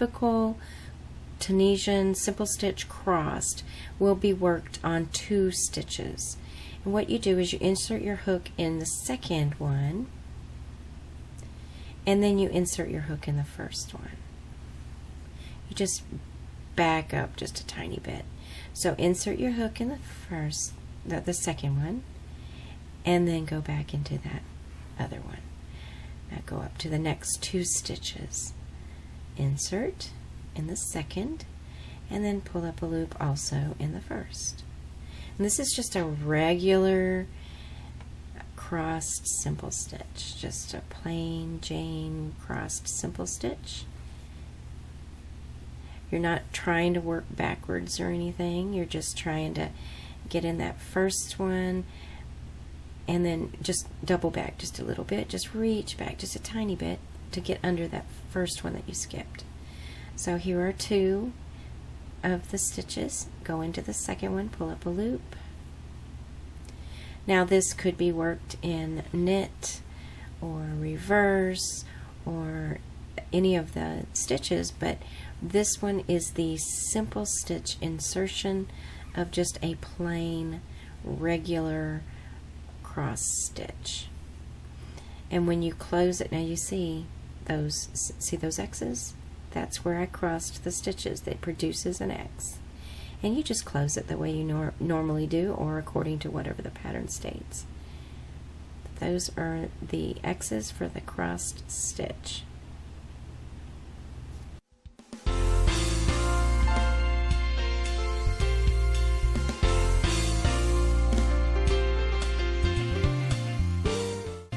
typical Tunisian simple stitch crossed will be worked on 2 stitches. And what you do is you insert your hook in the second one, and then you insert your hook in the first one. You just back up just a tiny bit. So insert your hook in the second one, and then go back into that other one. Now go up to the next 2 stitches. Insert in the second, and then pull up a loop also in the first. And this is just a regular crossed simple stitch, just a plain Jane crossed simple stitch. You're not trying to work backwards or anything, you're just trying to get in that first one and then just double back just a little bit, just reach back just a tiny bit to get under that first one that you skipped. So here are 2 of the stitches. Go into the second one, pull up a loop. Now this could be worked in knit or reverse or any of the stitches, but this one is the simple stitch insertion of just a plain regular cross stitch. And when you close it, now you see those X's? That's where I crossed the stitches. That produces an X. And you just close it the way you normally do, or according to whatever the pattern states. Those are the X's for the crossed stitch.